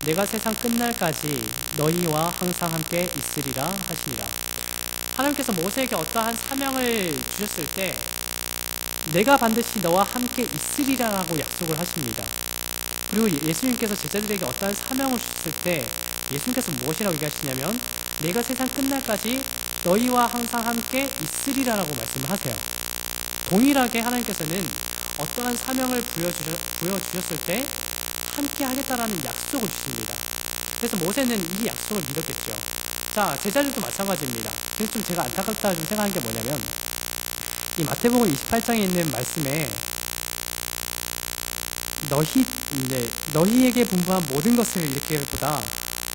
내가 세상 끝날까지 너희와 항상 함께 있으리라 하십니다. 하나님께서 모세에게 어떠한 사명을 주셨을 때 내가 반드시 너와 함께 있으리라라고 약속을 하십니다. 그리고 예수님께서 제자들에게 어떠한 사명을 주셨을 때 예수님께서 무엇이라고 얘기하시냐면 내가 세상 끝날까지 너희와 항상 함께 있으리라라고 말씀을 하세요. 동일하게 하나님께서는 어떠한 사명을 부여주셨을 때 함께 하겠다라는 약속을 주십니다. 그래서 모세는 이 약속을 믿었겠죠. 자, 제자들도 마찬가지입니다. 그래서 좀 제가 안타깝다 좀 생각한 게 뭐냐면 이 마태복음 28장에 있는 말씀에 너희에게 분부한 모든 것을 이렇게 보다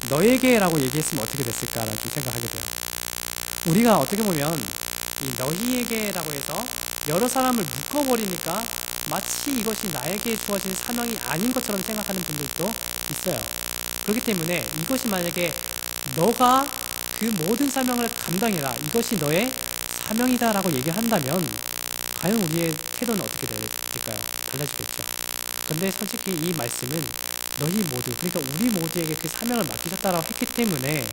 너에게라고 얘기했으면 어떻게 됐을까라는 좀 생각하게 돼요. 우리가 어떻게 보면 이 너희에게라고 해서 여러 사람을 묶어버리니까 마치 이것이 나에게 주어진 사명이 아닌 것처럼 생각하는 분들도 있어요. 그렇기 때문에 이것이 만약에 너가 그 모든 사명을 감당해라, 이것이 너의 사명이다라고 얘기한다면 과연 우리의 태도는 어떻게 될까요? 달라지겠죠. 그런데 솔직히 이 말씀은 너희 모두, 그러니까 우리 모두에게 그 사명을 맡기셨다라고 했기 때문에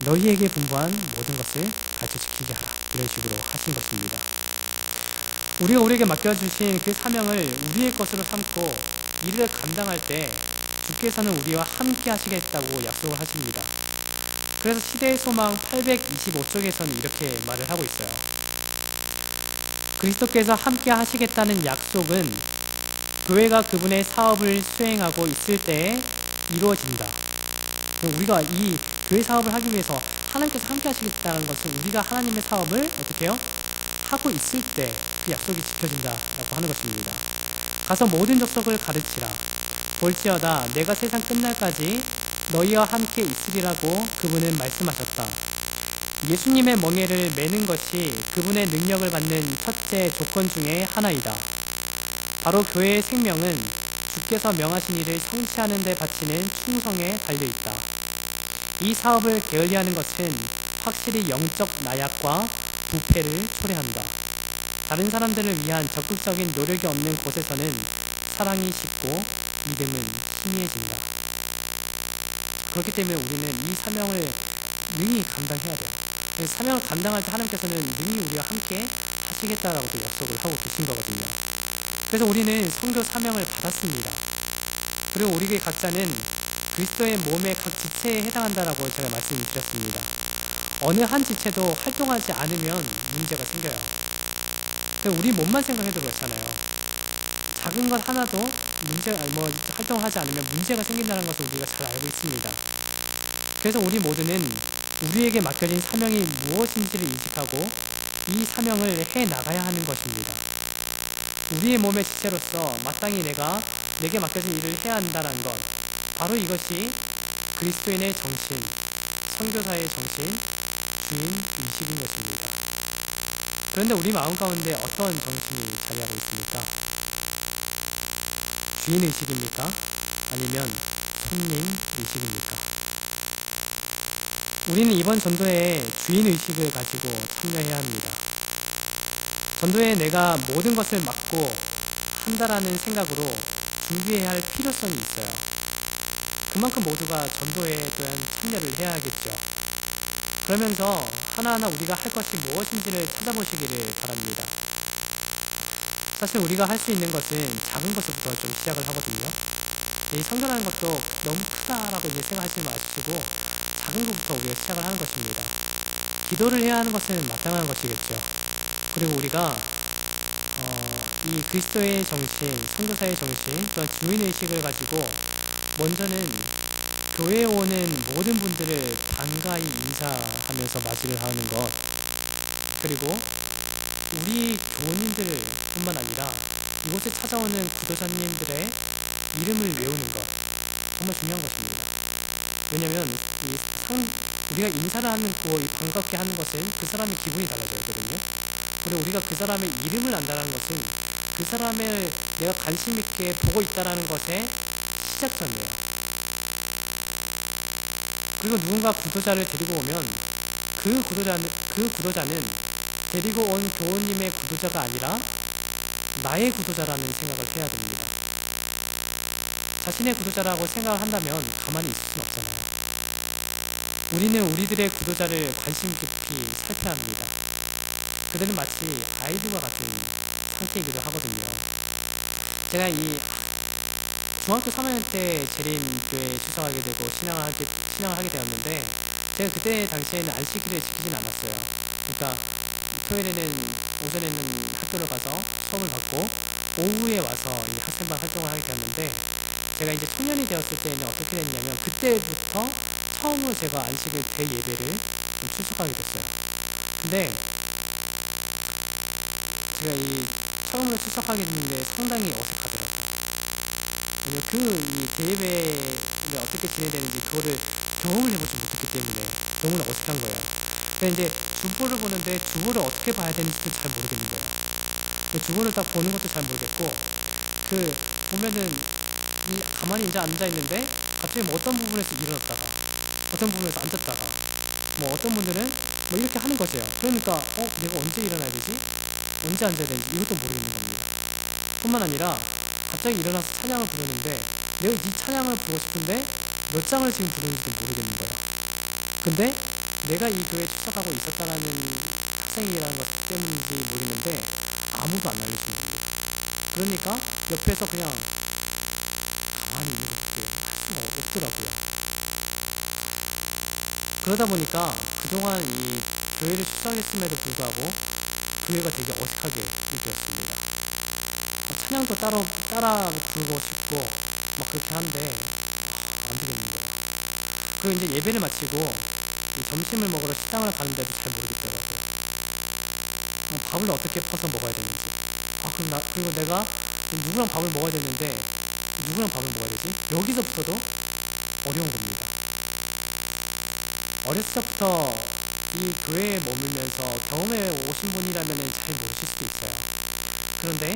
너희에게 분부한 모든 것을 같이 지키게 하라, 이런 식으로 하신 것입니다. 우리가 우리에게 맡겨주신 그 사명을 우리의 것으로 삼고 이를 감당할 때 주께서는 우리와 함께 하시겠다고 약속을 하십니다. 그래서 시대의 소망 825쪽에서는 이렇게 말을 하고 있어요. 그리스도께서 함께 하시겠다는 약속은 교회가 그분의 사업을 수행하고 있을 때에 이루어진다. 우리가 이 교회 사업을 하기 위해서 하나님께서 함께 하시겠다는 것은 우리가 하나님의 사업을 어떻게 해요? 하고 있을 때 그 약속이 지켜진다라고 하는 것입니다. 가서 모든 족속을 가르치라. 볼지어다 내가 세상 끝날까지 너희와 함께 있으리라고 그분은 말씀하셨다. 예수님의 멍에를 매는 것이 그분의 능력을 받는 첫째 조건 중에 하나이다. 바로 교회의 생명은 주께서 명하신 일을 성취하는 데 바치는 충성에 달려있다. 이 사업을 게을리하는 것은 확실히 영적 나약과 부패를 초래한다. 다른 사람들을 위한 적극적인 노력이 없는 곳에서는 사랑이 식고 믿음은 희미해진다. 그렇기 때문에 우리는 이 사명을 능히 감당해야 돼요. 이 사명을 감당할 때 하나님께서는 능히 우리와 함께 하시겠다라고 약속을 하고 계신 거거든요. 그래서 우리는 선교 사명을 받았습니다. 그리고 우리 각자는 그리스도의 몸의 각 지체에 해당한다라고 제가 말씀드렸습니다. 어느 한 지체도 활동하지 않으면 문제가 생겨요. 우리 몸만 생각해도 그렇잖아요. 작은 것 하나도 활동하지 않으면 문제가 생긴다는 것을 우리가 잘 알고 있습니다. 그래서 우리 모두는 우리에게 맡겨진 사명이 무엇인지를 인식하고 이 사명을 해 나가야 하는 것입니다. 우리의 몸의 지체로서 마땅히 내게 맡겨진 일을 해야 한다는 것, 바로 이것이 그리스도인의 정신, 선교사의 정신, 주인 의식인 것입니다. 그런데 우리 마음 가운데 어떤 정신이 자리하고 있습니까? 주인 의식입니까? 아니면 손님 의식입니까? 우리는 이번 전도에 주인 의식을 가지고 참여해야 합니다. 전도에 내가 모든 것을 맡고 한다라는 생각으로 준비해야 할 필요성이 있어요. 그만큼 모두가 전도에 대한 참여를 해야 하겠죠. 그러면서 하나하나 우리가 할 것이 무엇인지를 찾아보시기를 바랍니다. 사실 우리가 할 수 있는 것은 작은 것부터 좀 시작을 하거든요. 이 선교라는 것도 너무 크다라고 이제 생각하지 마시고 작은 것부터 우리가 시작을 하는 것입니다. 기도를 해야 하는 것은 마땅한 것이겠죠. 그리고 우리가 이 그리스도의 정신, 선교사의 정신, 또한 주인의식을 가지고 먼저는 교회에 오는 모든 분들을 반가이 인사하면서 맞이를 하는 것, 그리고 우리 교우님들 뿐만 아니라 이곳에 찾아오는 구도자님들의 이름을 외우는 것, 정말 중요한 것입니다. 왜냐하면 우리가 인사를 하는 이 반갑게 하는 것은 그 사람의 기분이 달라져야 되거든요. 그리고 우리가 그 사람의 이름을 안다는 것은 그 사람을 내가 관심 있게 보고 있다는 것의 시작점이에요. 그리고 누군가 구도자를 데리고 오면 그 구도자는 데리고 온 교우님의 구도자가 아니라 나의 구도자라는 생각을 해야 됩니다. 자신의 구도자라고 생각을 한다면 가만히 있을 수는 없잖아요. 우리는 우리들의 구도자를 관심 깊이 살펴야 합니다. 그들은 마치 아이들과 같은 상태이기도 하거든요. 제가 이 중학교 3학년 때 재림교회에 출석하게 되고 신앙을 하게 되었는데, 제가 그때 당시에는 안식일을 지키진 않았어요. 그러니까 토요일에는 오전에는 학교를 가서 수업을 받고 오후에 와서 이 학생반 활동을 하게 되었는데, 제가 이제 청년이 되었을 때는 어떻게 됐냐면 그때부터 처음으로 제가 안식일 대예배를 출석하게 됐어요. 근데 제가 이 처음으로 출석하게 됐는데 상당히 어색하더라고요. 이 대예배가 어떻게 진행되는지 그거를 경험을 해보지 못했기 때문에 너무나 어색한 거예요. 근데 이제 주보를 보는데 주보를 어떻게 봐야 되는지도 잘 모르겠는 거예요. 주보를 딱 보는 것도 잘 모르겠고, 보면은 가만히 이제 앉아 있는데 갑자기 어떤 부분에서 일어났다가 어떤 부분에서 앉았다가 어떤 분들은 이렇게 하는 것이에요. 그러니까 내가 언제 일어나야 되지? 언제 앉아야 되는지 이것도 모르겠는 겁니다. 뿐만 아니라 갑자기 일어나서 찬양을 부르는데 내가 이 찬양을 부르고 싶은데 몇 장을 지금 부르는지도 모르겠는 거예요. 근데 내가 이 교회에 출석하고 있었다라는 학생이라는 것 때문인지 모르겠는데 아무도 안 알려주는 겁니다. 그러니까 옆에서 그냥 가만히 이렇게 할 수가 없더라고요. 그러다 보니까 그동안 이 교회를 출석했음에도 불구하고 교회가 되게 어색하게 느껴졌습니다. 찬양도 따라 부르고 싶고 그렇게 한데 안 되겠는데. 그리고 이제 예배를 마치고 점심을 먹으러 식당을 가는데도 잘 모르겠더라고요. 밥을 어떻게 퍼서 먹어야 되는지. 그리고 내가 누구랑 밥을 먹어야 되는데 누구랑 밥을 먹어야 되지? 여기서부터도 어려운 겁니다. 어렸을 때부터 이 교회에 머물면서 경험해 오신 분이라면 잘 모르실 수도 있어요. 그런데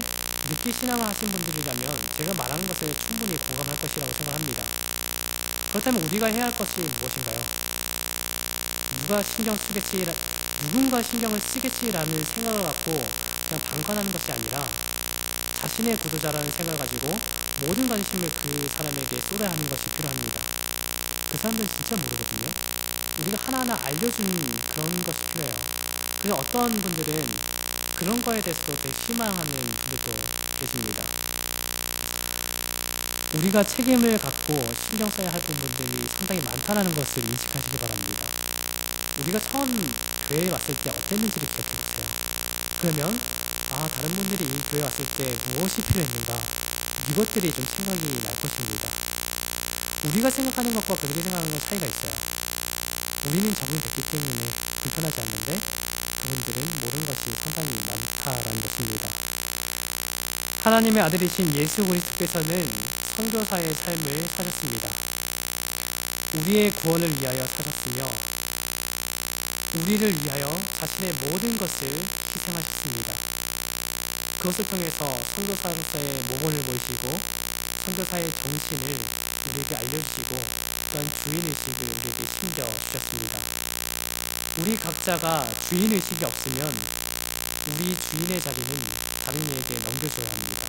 늦게 신앙을 하신 분들이라면 제가 말하는 것에 충분히 공감할 것이라고 생각합니다. 그렇다면 우리가 해야 할 것이 무엇인가요? 누군가 신경을 쓰겠지라는 생각을 갖고 그냥 방관하는 것이 아니라 자신의 구도자라는 생각을 가지고 모든 관심을 그 사람에게 쏟아야 하는 것이 필요합니다. 그 사람들은 진짜 모르거든요. 우리가 하나하나 알려주는 그런 것이 필요해요. 그래서 어떤 분들은 그런 거에 대해서도 되게 실망하는 분들도 계십니다. 우리가 책임을 갖고 신경 써야 할 부분들이 상당히 많다는 것을 인식하시기 바랍니다. 우리가 처음 교회에 왔을 때 어땠는지를 기억해보세요. 그러면 다른 분들이 이 교회에 왔을 때 무엇이 필요했는가, 이것들이 좀 생각이 날 것입니다. 우리가 생각하는 것과 그들이 생각하는 건 차이가 있어요. 우리는 적응됐기 때문에 불편하지 않는데 그분들은 모르는 것이 상당히 많다라는 것입니다. 하나님의 아들이신 예수 그리스도께서는 선교사의 삶을 사셨습니다. 우리의 구원을 위하여 사셨으며 우리를 위하여 자신의 모든 것을 희생하셨습니다. 그것을 통해서 선교사로서의 모범을 보이시고 선교사의 정신을 우리에게 알려주시고 그런 주인의식을 우리에게 심겨주셨습니다. 우리 각자가 주인의식이 없으면 우리 주인의 자리는 다른 이에게 넘겨줘야 합니다.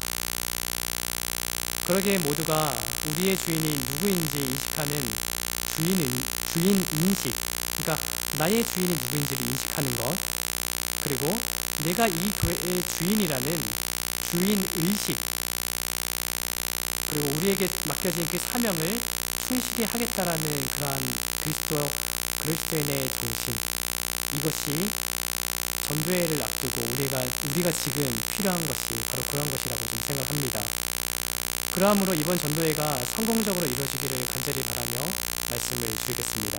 그러기에 모두가 우리의 주인이 누구인지 인식하는 주인인식, 그러니까 나의 주인이 누구인지를 인식하는 것, 그리고 내가 이 교회의 주인이라는 주인의식, 그리고 우리에게 맡겨진 그 사명을 충실히 하겠다라는 그러한 그리스도인의 정신, 이것이 전도회를 앞두고 우리가 지금 필요한 것이 바로 그런 것이라고 좀 생각합니다. 그러므로 이번 전도회가 성공적으로 이루어지기를 간절히 바라며 말씀을 드리겠습니다.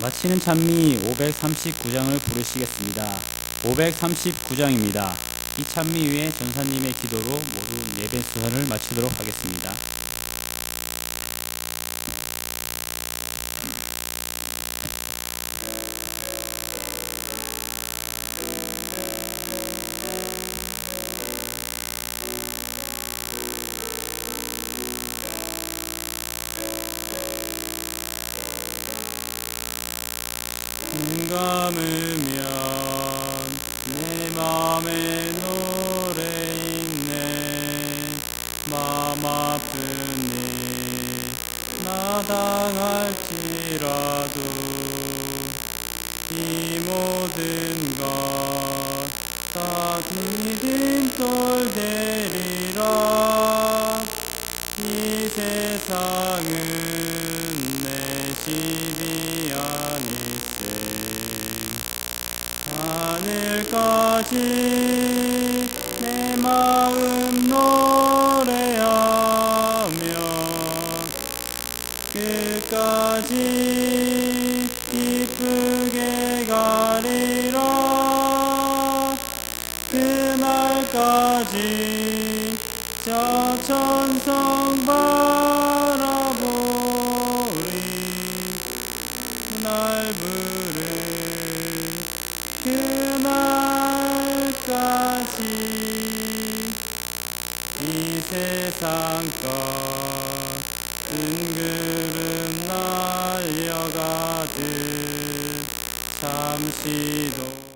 마치는 찬미 539장을 부르시겠습니다. 539장입니다. 이 찬미 위에 전사님의 기도로 모두 예배 수선을 마치도록 하겠습니다. 눈 감으면 내 맘에 노래 있네. 맘 아픈 일 나당할지라도 이 모든 것 다 디딤돌 되리라. 이 세상은 내 집이 아닐세. 하늘까지 내 마음 노래하며 끝까지 기쁘게 가리라. 그날까지 저 천성 바라보리. 그날 부를 그날까지 이 세상 것 뜬구름 날려가듯 잠시도